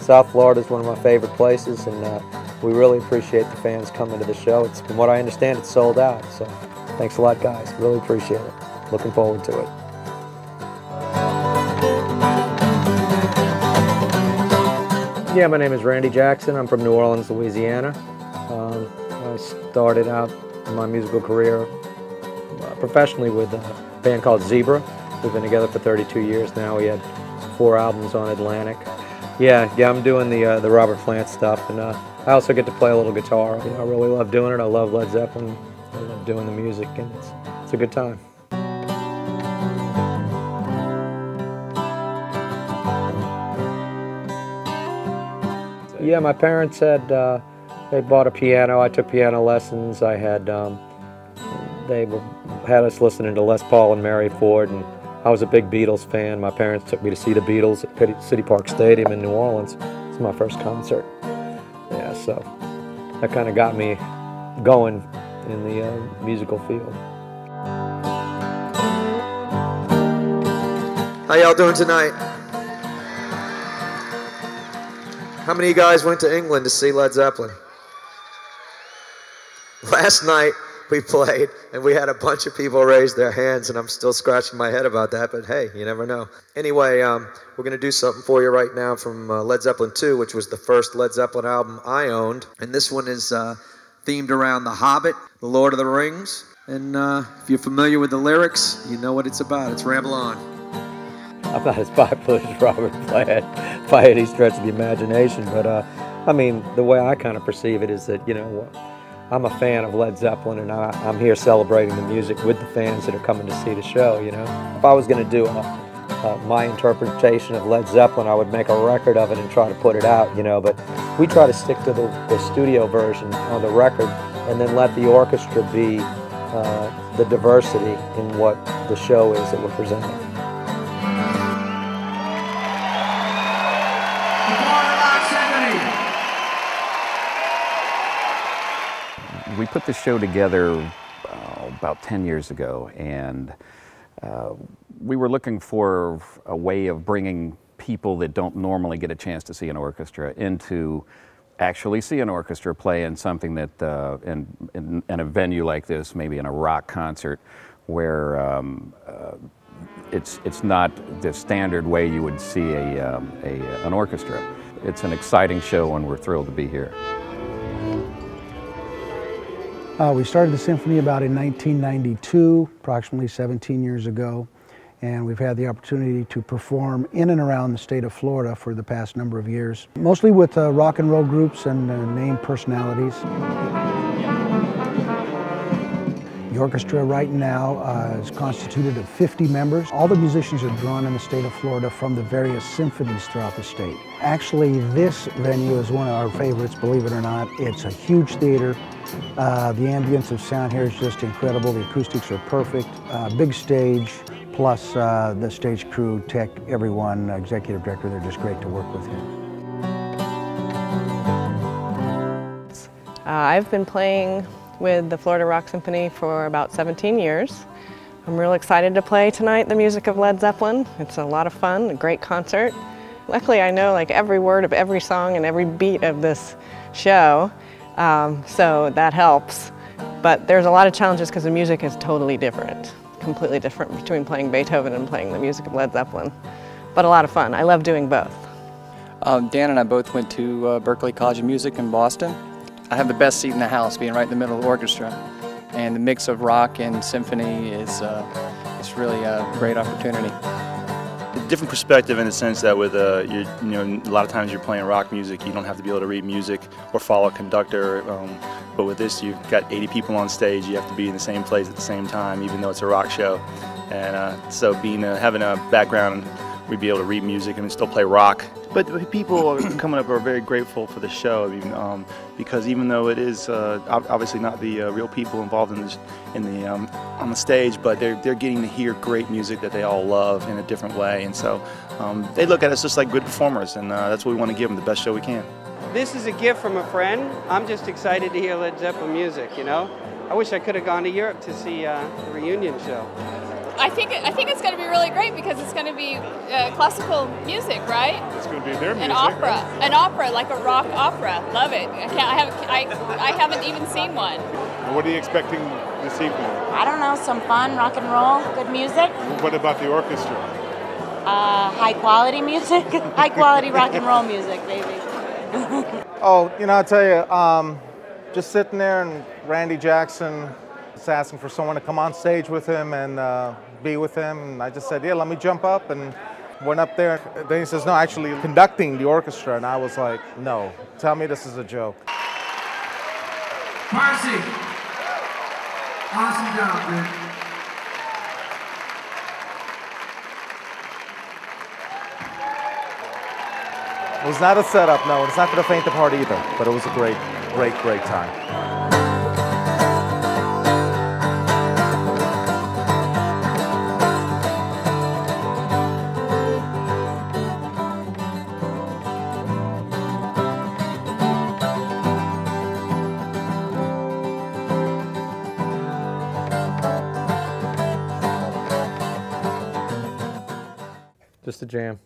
South Florida is one of my favorite places, and we really appreciate the fans coming to the show. It's, from what I understand, it's sold out, so thanks a lot, guys. Really appreciate it. Looking forward to it. Yeah, my name is Randy Jackson. I'm from New Orleans, Louisiana. I started out my musical career professionally with a band called Zebra. We've been together for 32 years now. We had 4 albums on Atlantic. Yeah, I'm doing the Robert Plant stuff, and I also get to play a little guitar. You know, I really love doing it. I love Led Zeppelin. I love doing the music, and it's a good time. Yeah, my parents had, they bought a piano. I took piano lessons. I had, they had us listening to Les Paul and Mary Ford, and I was a big Beatles fan. My parents took me to see the Beatles at City Park Stadium in New Orleans. It was my first concert. Yeah, so that kind of got me going in the musical field. How y'all doing tonight? How many of you guys went to England to see Led Zeppelin? Last night we played and we had a bunch of people raise their hands, and I'm still scratching my head about that, but hey, you never know. Anyway, we're going to do something for you right now from Led Zeppelin 2, which was the first Led Zeppelin album I owned. And this one is themed around The Hobbit, The Lord of the Rings. And if you're familiar with the lyrics, you know what it's about. It's Ramble On. I'm not as popular as Robert Plant by any stretch of the imagination, but I mean, the way I kind of perceive it is that, you know, I'm a fan of Led Zeppelin, and I'm here celebrating the music with the fans that are coming to see the show, you know. If I was going to do my interpretation of Led Zeppelin, I would make a record of it and try to put it out, you know, but we try to stick to the studio version on the record and then let the orchestra be the diversity in what the show is that we're presenting. We put the show together about 10 years ago, and we were looking for a way of bringing people that don't normally get a chance to see an orchestra into actually see an orchestra play in something that, in a venue like this, maybe in a rock concert, where it's not the standard way you would see an orchestra. It's an exciting show, and we're thrilled to be here. We started the Symphony about in 1992, approximately 17 years ago, and we've had the opportunity to perform in and around the state of Florida for the past number of years, mostly with rock and roll groups and named personalities. The orchestra right now is constituted of 50 members. All the musicians are drawn in the state of Florida from the various symphonies throughout the state. Actually, this venue is one of our favorites, believe it or not. It's a huge theater. The ambience of sound here is just incredible. The acoustics are perfect. Big stage, plus the stage crew, tech, everyone, executive director, they're just great to work with here. I've been playing with the Florida Rock Symphony for about 17 years. I'm real excited to play tonight the music of Led Zeppelin. It's a lot of fun, a great concert. Luckily I know like every word of every song and every beat of this show, so that helps. But there's a lot of challenges because the music is totally different, completely different between playing Beethoven and playing the music of Led Zeppelin. But a lot of fun. I love doing both. Dan and I both went to Berklee College of Music in Boston. I have the best seat in the house, being right in the middle of the orchestra. And the mix of rock and symphony is it's really a great opportunity. A different perspective in the sense that with a lot of times you're playing rock music, you don't have to be able to read music or follow a conductor. But with this, you've got 80 people on stage. You have to be in the same place at the same time, even though it's a rock show. And so having a background, we'd be able to read music and still play rock. But people coming up are very grateful for the show. I mean, because even though it is obviously not the real people involved on the stage, but they're getting to hear great music that they all love in a different way, and so they look at us just like good performers, and that's what we want to give them, the best show we can. This is a gift from a friend. I'm just excited to hear Led Zeppelin music. You know, I wish I could have gone to Europe to see the reunion show. I think it's going to be really great because it's going to be classical music, right? It's going to be their music. An opera, like a rock opera. Love it. I haven't even seen one. And what are you expecting this evening? I don't know, some fun, rock and roll, good music. What about the orchestra? High quality music, high quality rock and roll music, baby. Oh, you know, I'll tell you, just sitting there and Randy Jackson was asking for someone to come on stage with him and be with him. And I just said, yeah, let me jump up, and went up there. Then he says, no, actually conducting the orchestra. And I was like, no, tell me this is a joke. Percy, awesome job, man. It was not a setup, no. It's not for the faint of heart either, but it was a great, great, great time. Just a jam.